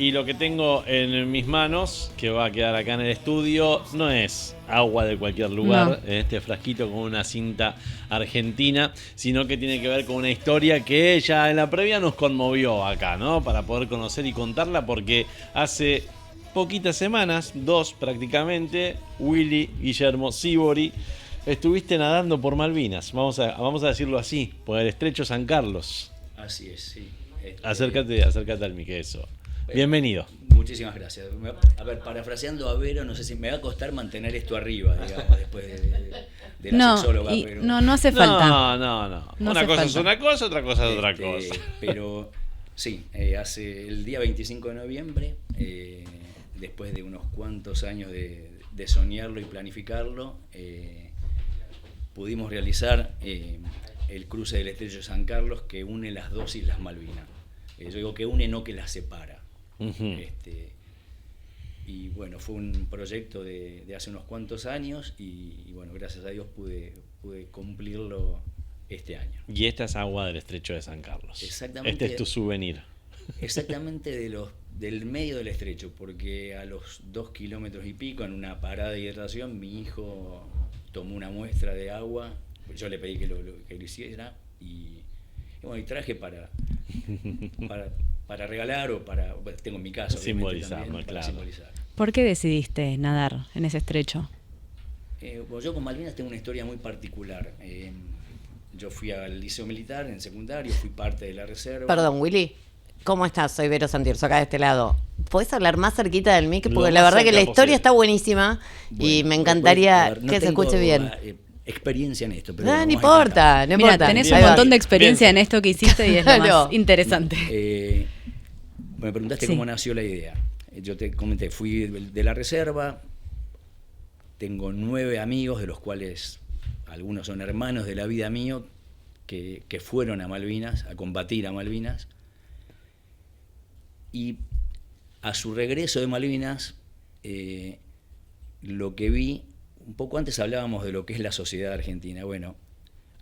Y lo que tengo en mis manos, que va a quedar acá en el estudio, no es agua de cualquier lugar, en este frasquito con una cinta argentina, sino que tiene que ver con una historia que ya en la previa nos conmovió acá, ¿no? Para poder conocer y contarla, porque hace poquitas semanas, 2 prácticamente, Willy Guillermo Sívori, estuviste nadando por Malvinas, vamos a decirlo así, por el estrecho San Carlos. Así es, sí. Acércate al mic, eso. Bienvenido. Muchísimas gracias. A ver, parafraseando a Vero, no sé si me va a costar mantener esto arriba, digamos, después de la sexóloga. Pero no hace falta. No. Una cosa es una cosa, otra cosa es otra cosa. Pero sí, hace el día 25 de noviembre, después de unos cuantos años de soñarlo y planificarlo, pudimos realizar el cruce del estrecho de San Carlos, que une las dos islas Malvinas. Yo digo que une, no que las separa. Uh-huh. Y bueno, fue un proyecto de hace unos cuantos años y bueno, gracias a Dios pude cumplirlo este año. Y esta es agua del estrecho de San Carlos. Exactamente. Este es tu souvenir. Exactamente del medio del estrecho, porque a los 2 kilómetros y pico, en una parada de hidratación, mi hijo tomó una muestra de agua. Yo le pedí que lo hiciera y bueno, y traje para regalar o para, bueno, tengo en mi casa simbolizar, también, ¿no? para Claro. simbolizar. ¿Por qué decidiste nadar en ese estrecho? Bueno, yo con Malvinas tengo una historia muy particular. Yo fui al liceo militar en secundario, fui parte de la reserva. Perdón, Willy. ¿Cómo estás? Soy Vero Santirso, acá de este lado. ¿Podés hablar más cerquita del mic? Porque la verdad que la historia está buenísima y me encantaría que se escuche bien. Experiencia en esto, pero No vamos a importa, no Mira, importa. tenés Ahí un va. montón de experiencia en esto que hiciste y es lo Claro. más interesante. Me preguntaste Sí. cómo nació la idea. Yo te comenté, fui de la reserva, tengo 9 amigos, de los cuales algunos son hermanos de la vida mío, que fueron a Malvinas, a combatir a Malvinas. Y a su regreso de Malvinas, lo que vi, un poco antes hablábamos de lo que es la sociedad argentina. Bueno,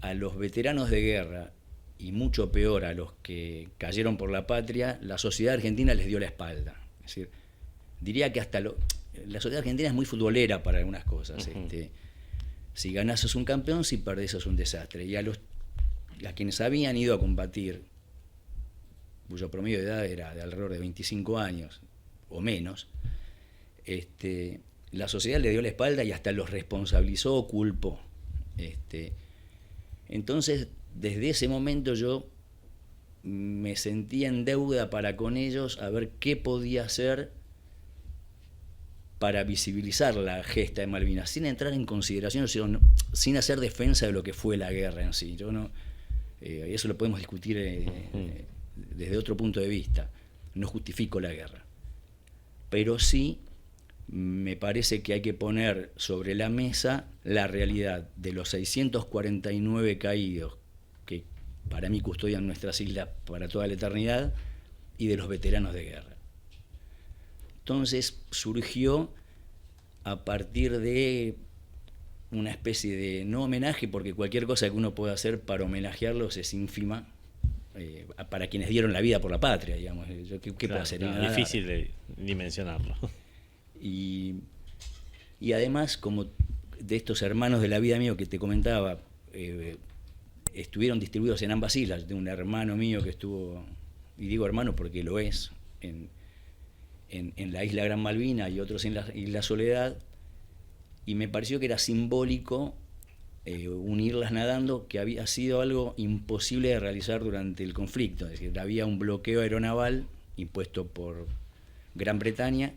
a los veteranos de guerra, y mucho peor a los que cayeron por la patria, la sociedad argentina les dio la espalda. Es decir, diría que hasta la sociedad argentina es muy futbolera para algunas cosas. Uh-huh. Si ganás sos un campeón, si perdés sos un desastre. Y a quienes habían ido a combatir, cuyo promedio de edad era de alrededor de 25 años o menos, la sociedad le dio la espalda y hasta los responsabilizó o culpó. Entonces, desde ese momento yo me sentía en deuda para con ellos a ver qué podía hacer para visibilizar la gesta de Malvinas, sin entrar en consideración, sin hacer defensa de lo que fue la guerra en sí. Yo no, eso lo podemos discutir desde otro punto de vista. No justifico la guerra, pero sí me parece que hay que poner sobre la mesa la realidad de los 649 caídos que para mí custodian nuestras islas para toda la eternidad y de los veteranos de guerra. Entonces surgió a partir de una especie de no homenaje, porque cualquier cosa que uno pueda hacer para homenajearlos es ínfima, para quienes dieron la vida por la patria, digamos. ¿Qué puedo hacer? Claro, difícil de dimensionarlo. Y además, como de estos hermanos de la vida mío que te comentaba, estuvieron distribuidos en ambas islas, de un hermano mío que estuvo, y digo hermano porque lo es, en la isla Gran Malvina y otros en la isla Soledad, y me pareció que era simbólico unirlas nadando, que había sido algo imposible de realizar durante el conflicto. Es decir, había un bloqueo aeronaval impuesto por Gran Bretaña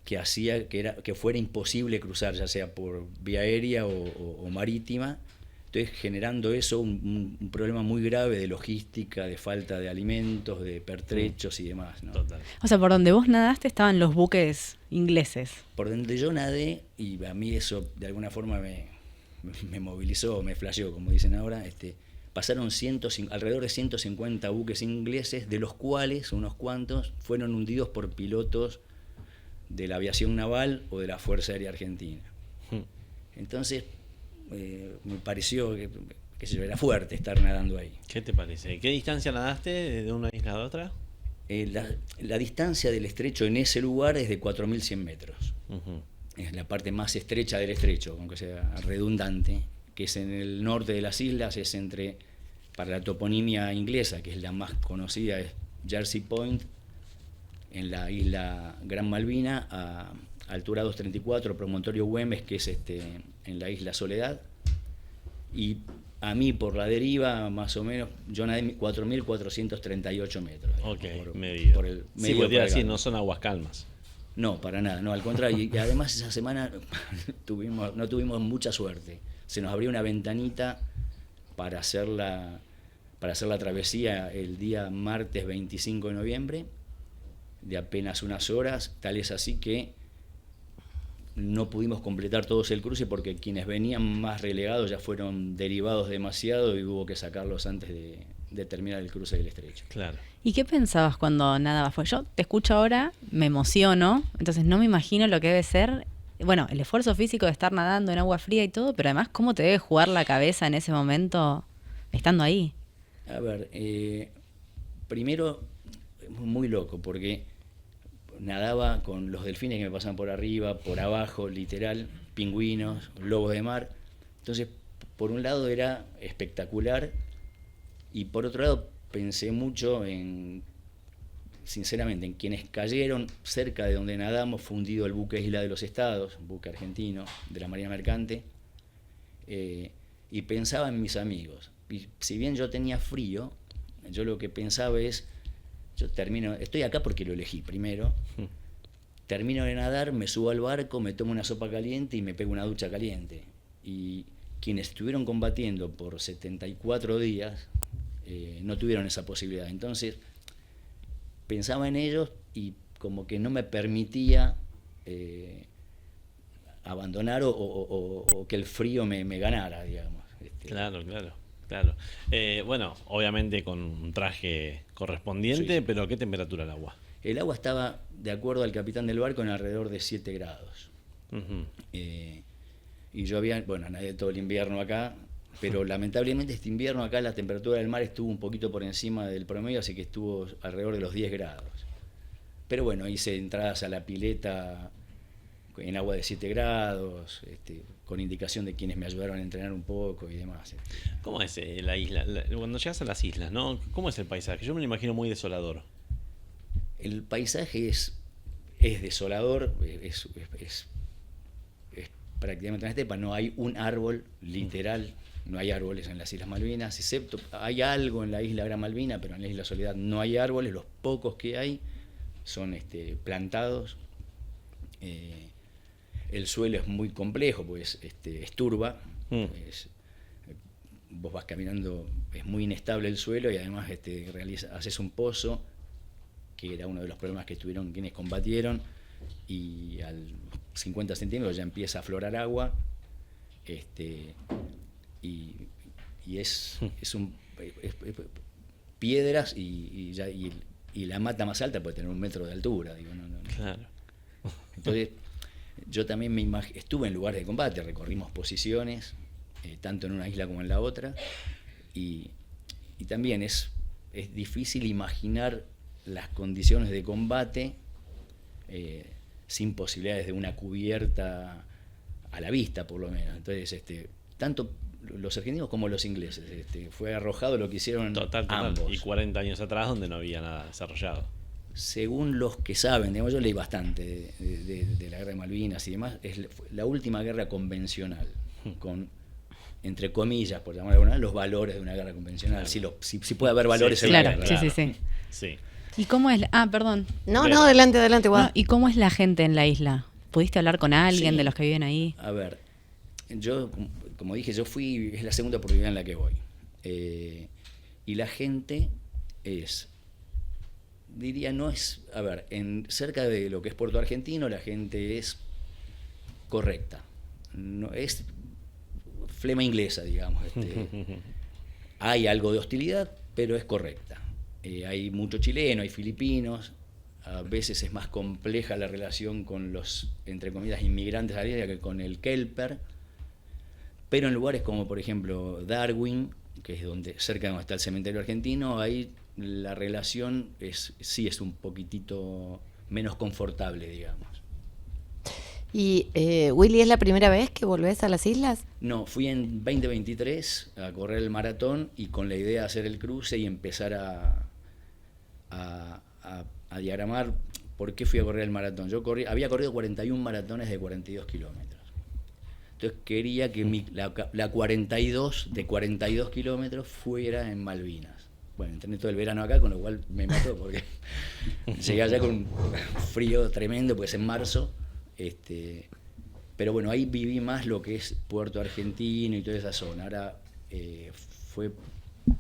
que hacía que fuera imposible cruzar, ya sea por vía aérea o marítima. Entonces, generando eso un problema muy grave de logística, de falta de alimentos, de pertrechos y demás, ¿no? Total. O sea, por donde vos nadaste estaban los buques ingleses. Por donde yo nadé, y a mí eso de alguna forma me movilizó, me flasheó, como dicen ahora, pasaron alrededor de 150 buques ingleses, de los cuales unos cuantos fueron hundidos por pilotos de la aviación naval o de la Fuerza Aérea Argentina. Entonces, me pareció que era fuerte estar nadando ahí. ¿Qué te parece? ¿Qué distancia nadaste de una isla a otra? La distancia del estrecho en ese lugar es de 4.100 metros. Ujú. Es la parte más estrecha del estrecho, aunque sea redundante, que es en el norte de las islas, es para la toponimia inglesa, que es la más conocida, es Jersey Point, en la isla Gran Malvina, a altura 234, promontorio Güemes, que es en la isla Soledad, y a mí por la deriva, más o menos, yo nadé 4.438 metros. Ok, por medido. el Sí, medio podría decir, Paragalo. no son aguas calmas. No, para nada, no, al contrario. Y además esa semana no tuvimos mucha suerte. Se nos abrió una ventanita para hacer la travesía el día martes 25 de noviembre, de apenas unas horas, tal es así que no pudimos completar todos el cruce porque quienes venían más relegados ya fueron derivados demasiado y hubo que sacarlos antes de terminar el cruce del estrecho. Claro. ¿Y qué pensabas cuando nadabas? Pues yo te escucho ahora, me emociono, entonces no me imagino lo que debe ser, bueno, el esfuerzo físico de estar nadando en agua fría y todo, pero además cómo te debe jugar la cabeza en ese momento estando ahí. A ver, primero, muy loco, porque nadaba con los delfines que me pasaban por arriba, por abajo, literal, pingüinos, lobos de mar. Entonces, por un lado era espectacular y por otro lado pensé mucho sinceramente, en quienes cayeron cerca de donde nadamos, fundido el buque Isla de los Estados, un buque argentino de la Marina Mercante, y pensaba en mis amigos. Y si bien yo tenía frío, yo lo que pensaba es, estoy acá porque lo elegí primero, termino de nadar, me subo al barco, me tomo una sopa caliente y me pego una ducha caliente. Y quienes estuvieron combatiendo por 74 días no tuvieron esa posibilidad. Entonces pensaba en ellos y como que no me permitía abandonar o que el frío me ganara, digamos. Claro. Bueno, obviamente con un traje correspondiente, Sí. pero ¿qué temperatura el agua? El agua estaba, de acuerdo al capitán del barco, en alrededor de 7 grados. Ujú. Y yo nadé todo el invierno acá, pero lamentablemente este invierno acá la temperatura del mar estuvo un poquito por encima del promedio, así que estuvo alrededor de los 10 grados. Pero bueno, hice entradas a la pileta en agua de 7 grados, con indicación de quienes me ayudaron a entrenar un poco y demás. ¿Cómo es la isla? Cuando llegas a las islas, ¿no? ¿Cómo es el paisaje? Yo me lo imagino muy desolador. El paisaje es desolador, es prácticamente una estepa, no hay un árbol, literal, no hay árboles en las Islas Malvinas, excepto hay algo en la isla Gran Malvina, pero en la isla Soledad no hay árboles, los pocos que hay son plantados. El suelo es muy complejo, pues es turba, vos vas caminando, es muy inestable el suelo y además haces un pozo, que era uno de los problemas que tuvieron quienes combatieron, y al 50 centímetros ya empieza a aflorar agua, y es piedras y la mata más alta puede tener 1 metro de altura, digo, no. Claro. Entonces yo también estuve en lugares de combate, recorrimos posiciones, tanto en una isla como en la otra, y también es difícil imaginar las condiciones de combate sin posibilidades de una cubierta a la vista, por lo menos. Entonces, tanto los argentinos como los ingleses, fue arrojado lo que hicieron Total. ambos. Y 40 años atrás donde no había nada desarrollado. Según los que saben, digamos, yo leí bastante de la guerra de Malvinas y demás, es la última guerra convencional, con, entre comillas, por llamarlo de alguna manera, los valores de una guerra convencional. Claro. Si puede haber valores en Claro, la guerra. sí. Sí. ¿Y cómo es? Perdón. No, Pero- adelante, Juan. No, ¿y cómo es la gente en la isla? ¿Pudiste hablar con alguien Sí. de los que viven ahí? A ver, yo, como dije, es la segunda oportunidad en la que voy. Y la gente cerca de lo que es Puerto Argentino, la gente es correcta. No es flema inglesa, digamos. Hay algo de hostilidad, pero es correcta. Hay mucho chileno, hay filipinos. A veces es más compleja la relación con los, entre comillas, inmigrantes a la isla que con el kelper. Pero en lugares como, por ejemplo, Darwin, que es cerca de donde está el cementerio argentino, hay la relación sí es un poquitito menos confortable, digamos. Y Willy, ¿es la primera vez que volvés a las islas? No, fui en 2023 a correr el maratón y con la idea de hacer el cruce y empezar a diagramar por qué fui a correr el maratón. Había corrido 41 maratones de 42 kilómetros. Entonces quería que la 42 de 42 kilómetros fuera en Malvinas. Bueno, entrené todo el verano acá, con lo cual me mató porque llegué allá con un frío tremendo, pues en marzo. Pero bueno, ahí viví más lo que es Puerto Argentino y toda esa zona. Ahora fue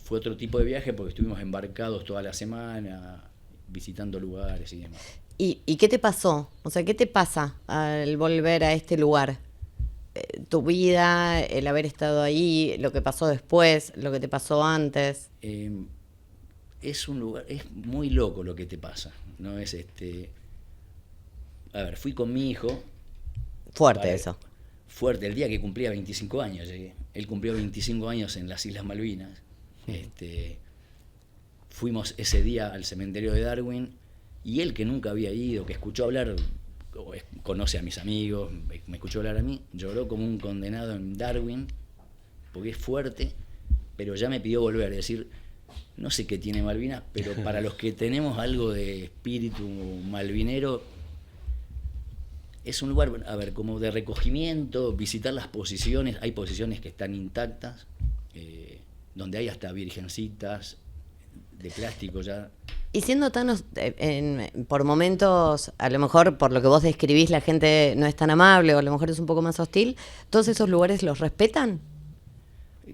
otro tipo de viaje porque estuvimos embarcados toda la semana, visitando lugares y demás. ¿Y qué te pasó? O sea, ¿qué te pasa al volver a este lugar? Tu vida, el haber estado ahí, lo que pasó después, lo que te pasó antes. Es un lugar, es muy loco lo que te pasa, ¿no? A ver, fui con mi hijo. Fuerte eso. Fuerte, el día que cumplía 25 años llegué. Él cumplió 25 años en las Islas Malvinas. Fuimos ese día al cementerio de Darwin y él, que nunca había ido, que escuchó hablar, conoce a mis amigos, me escuchó hablar a mí, lloró como un condenado en Darwin, porque es fuerte, pero ya me pidió volver, es decir, no sé qué tiene Malvinas, pero para los que tenemos algo de espíritu malvinero, es un lugar, a ver, como de recogimiento, visitar las posiciones, hay posiciones que están intactas, donde hay hasta virgencitas de plástico ya. Y siendo tan, por momentos, a lo mejor por lo que vos describís, la gente no es tan amable o a lo mejor es un poco más hostil, ¿todos esos lugares los respetan?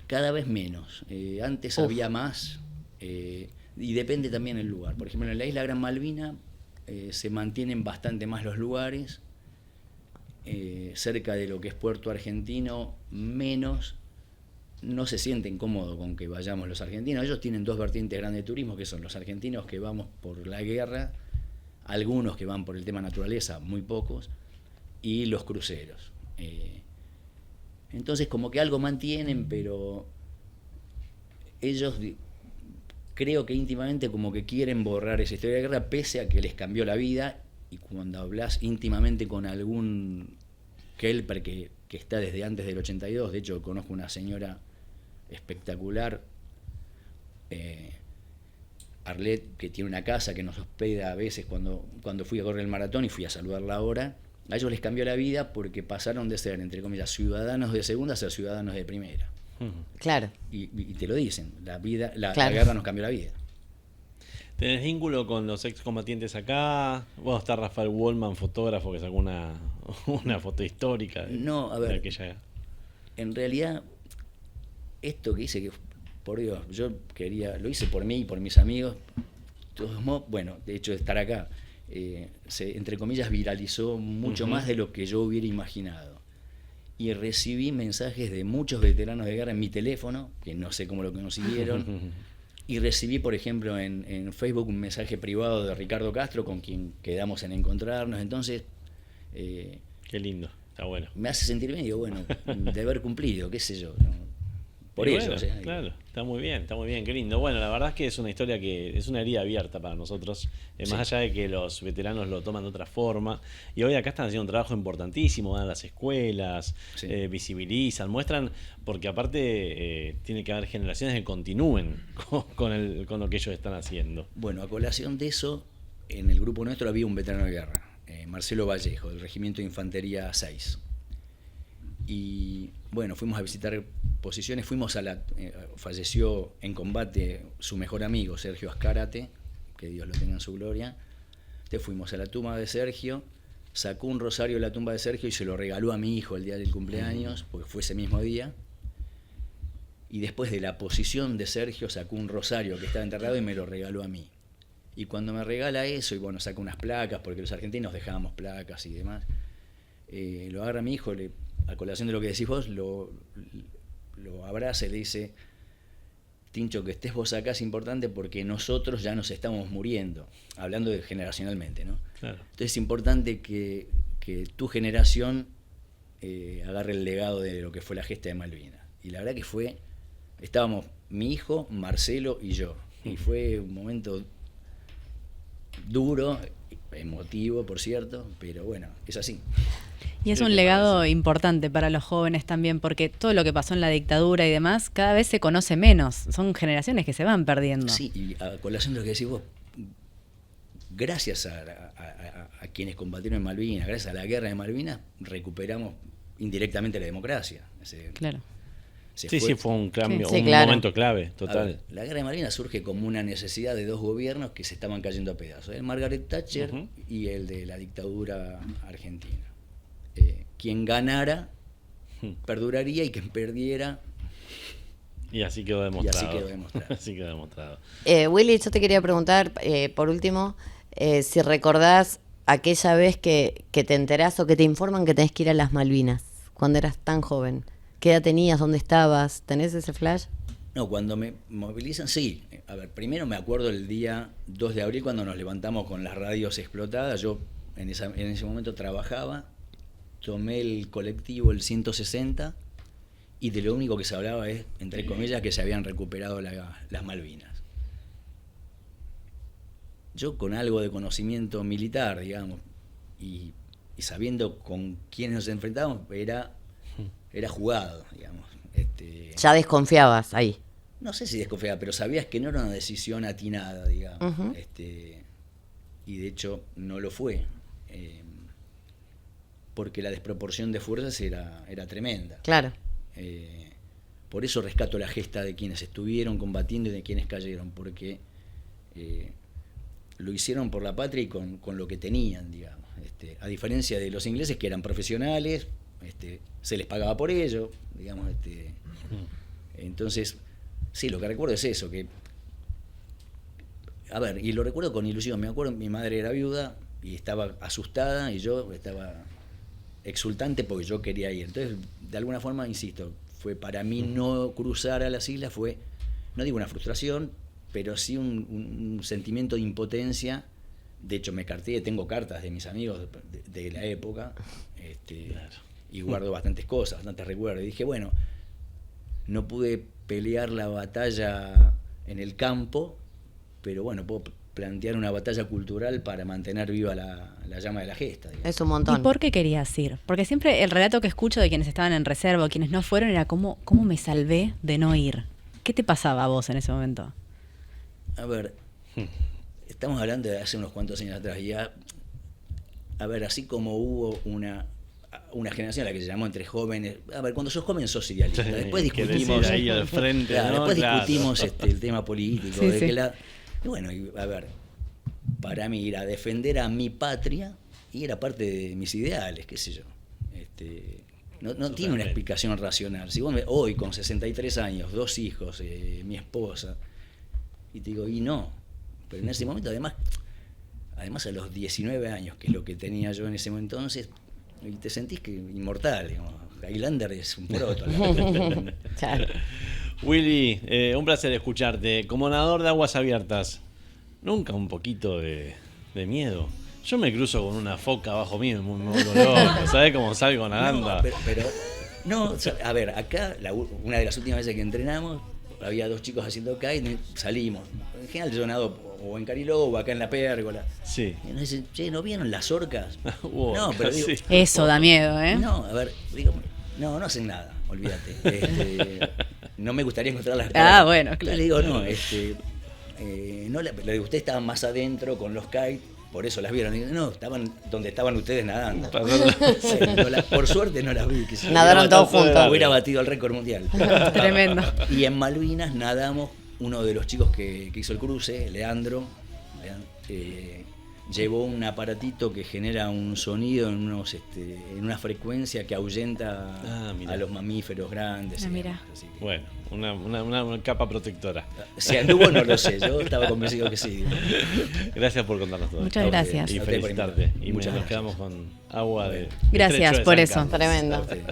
Cada vez menos. Antes había más, y depende también el lugar. Por ejemplo, en la isla Gran Malvina se mantienen bastante más los lugares, cerca de lo que es Puerto Argentino, menos. No se sienten cómodos con que vayamos los argentinos. Ellos tienen dos vertientes grandes de turismo, que son los argentinos que vamos por la guerra, algunos que van por el tema naturaleza, muy pocos, y los cruceros. Entonces como que algo mantienen, pero ellos creo que íntimamente como que quieren borrar esa historia de guerra, pese a que les cambió la vida. Y cuando hablas íntimamente con algún kelper que está desde antes del 82, de hecho conozco una señora espectacular, Arlet, que tiene una casa que nos hospeda a veces cuando fui a correr el maratón y fui a saludarla ahora. A ellos les cambió la vida porque pasaron de ser, entre comillas, ciudadanos de segunda a ser ciudadanos de primera. Claro. Y te lo dicen, la Claro. guerra nos cambió la vida. ¿Tenés vínculo con los excombatientes acá? Bueno, está Rafael Wallman, fotógrafo, que sacó una foto histórica No, a ver, de aquella. En realidad, esto que hice, que por Dios, yo lo hice por mí y por mis amigos. Bueno, de hecho, de estar acá, se, entre comillas, viralizó mucho más de lo que yo hubiera imaginado. Y recibí mensajes de muchos veteranos de guerra en mi teléfono, que no sé cómo lo consiguieron. Y recibí, por ejemplo, en Facebook un mensaje privado de Ricardo Castro, con quien quedamos en encontrarnos. Entonces, qué lindo, está bueno. me hace sentir bien, digo, bueno, de haber cumplido, qué sé yo, ¿no? Por Y eso, bueno, o sea, claro, está muy bien, qué lindo. Bueno, la verdad es que es una historia que es una herida abierta para nosotros, Sí. más allá de que los veteranos lo toman de otra forma. Y hoy acá están haciendo un trabajo importantísimo, van a las escuelas, Sí. visibilizan, muestran, porque aparte tiene que haber generaciones que continúen con lo que ellos están haciendo. Bueno, a colación de eso, en el grupo nuestro había un veterano de guerra, Marcelo Vallejo, del Regimiento de Infantería 6. Y bueno, fuimos a visitar posiciones, falleció en combate su mejor amigo, Sergio Azcárate, que Dios lo tenga en su gloria. Entonces fuimos a la tumba de Sergio, sacó un rosario de la tumba de Sergio y se lo regaló a mi hijo el día del cumpleaños, porque fue ese mismo día. Y después de la posición de Sergio sacó un rosario que estaba enterrado y me lo regaló a mí. Y cuando me regala eso, y bueno, saca unas placas, porque los argentinos dejábamos placas y demás, lo agarra mi hijo, a colación de lo que decís vos, lo abraza y le dice: Tincho, que estés vos acá es importante porque nosotros ya nos estamos muriendo, hablando generacionalmente, ¿no? Claro. Entonces es importante que tu generación agarre el legado de lo que fue la gesta de Malvinas. Y la verdad que estábamos mi hijo, Marcelo y yo. Y fue un momento duro, emotivo, por cierto, pero bueno, es así. Y es ¿Qué un te legado parece? importante para los jóvenes también, porque todo lo que pasó en la dictadura y demás, cada vez se conoce menos. Son generaciones que se van perdiendo. Sí, y a colación de lo que decís vos, gracias a quienes combatieron en Malvinas, gracias a la guerra de Malvinas, recuperamos indirectamente la democracia. Claro. Sí, fue un cambio, Sí, un claro. momento clave, A total. ver, la guerra de Malvinas surge como una necesidad de dos gobiernos que se estaban cayendo a pedazos, el Margaret Thatcher Ujú. y el de la dictadura argentina. Quien ganara perduraría y quien perdiera. Y así quedó demostrado. quedó demostrado. Así quedó demostrado. Willy, yo te quería preguntar, por último, si recordás aquella vez que te enterás o que te informan que tenés que ir a las Malvinas, cuando eras tan joven. ¿Qué edad tenías? ¿Dónde estabas? ¿Tenés ese flash? No, cuando me movilizan, sí. A ver, primero me acuerdo el día 2 de abril cuando nos levantamos con las radios explotadas. Yo en ese momento trabajaba, tomé el colectivo, el 160, y de lo único que se hablaba es, entre comillas, que se habían recuperado las Malvinas. Yo con algo de conocimiento militar, digamos, y sabiendo con quiénes nos enfrentábamos, era jugado, digamos. Ya desconfiabas ahí. No sé si desconfiaba, pero sabías que no era una decisión atinada, digamos. Ujú. Y de hecho no lo fue, porque la desproporción de fuerzas era tremenda. Claro. Por eso rescato la gesta de quienes estuvieron combatiendo y de quienes cayeron, porque lo hicieron por la patria y con lo que tenían, digamos. A diferencia de los ingleses, que eran profesionales, se les pagaba por ello, digamos. Entonces, sí, lo que recuerdo es eso, que... A ver, y lo recuerdo con ilusión. Me acuerdo, mi madre era viuda y estaba asustada y yo estaba exultante porque yo quería ir. Entonces, de alguna forma, insisto, fue para mí no cruzar a las islas, fue, no digo una frustración, pero sí un sentimiento de impotencia. De hecho, me carté, tengo cartas de mis amigos de la época, Claro. y guardo bastantes cosas, bastantes recuerdos. Y dije, bueno, no pude pelear la batalla en el campo, pero bueno, puedo plantear una batalla cultural para mantener viva la llama de la gesta, digamos. Es un montón. ¿Y por qué querías ir? Porque siempre el relato que escucho de quienes estaban en reserva o quienes no fueron era cómo me salvé de no ir. ¿Qué te pasaba a vos en ese momento? A ver, estamos hablando de hace unos cuantos años atrás, y ya, a ver, así como hubo una generación a la que se llamó entre jóvenes, a ver, cuando sos joven sos idealista, después ¿Qué discutimos, decir ahí al frente, claro, ¿no? después Claro. discutimos el tema político, Sí, de sí. qué lado, y bueno, a ver, para mí ir a defender a mi patria y era parte de mis ideales, qué sé yo. No tiene una explicación racional. Si vos hoy con 63 años, 2 hijos, mi esposa, y te digo, y no, pero en ese momento además a los 19 años, que es lo que tenía yo en ese momento entonces, y te sentís que inmortal, digamos. Highlander es un poroto. Claro. Willy, un placer escucharte. Como nadador de aguas abiertas, nunca un poquito de miedo. Yo me cruzo con una foca abajo mío y me vuelvo loco. ¿Sabés cómo salgo nadando? No, pero no, a ver, acá una de las últimas veces que entrenamos había 2 chicos haciendo kite, salimos. En general yo nado o en Cariló o acá en la Pérgola. Sí. Y nos dicen, che, ¿no vieron las orcas? Wow, No, pero digo, sí. Eso da miedo, ¿eh? no, a ver, digo, no hacen nada, olvídate. No me gustaría encontrarlas. Ah, bueno, claro. Entonces le digo, no, le digo, ustedes estaban más adentro con los kites, por eso las vieron. Y digo, no, estaban donde estaban ustedes nadando. Sí, por suerte no las vi. Que si Nadaron hubiera todos batido- juntos. Hubiera batido el récord mundial. Tremendo. Y en Malvinas nadamos, uno de los chicos que hizo el cruce, Leandro, llevó un aparatito que genera un sonido en una frecuencia que ahuyenta mirá. a los mamíferos grandes. Ah, y mirá. demás, así que- Bueno, una capa protectora. Si anduvo no lo sé, yo estaba convencido que sí. Gracias por contarnos todo. Muchas gracias. Y A usted por felicitarte. invitarme. Y Muchas nos gracias. quedamos con agua de Gracias estrecho de por San eso. Carlos. Tremendo. A ustedes.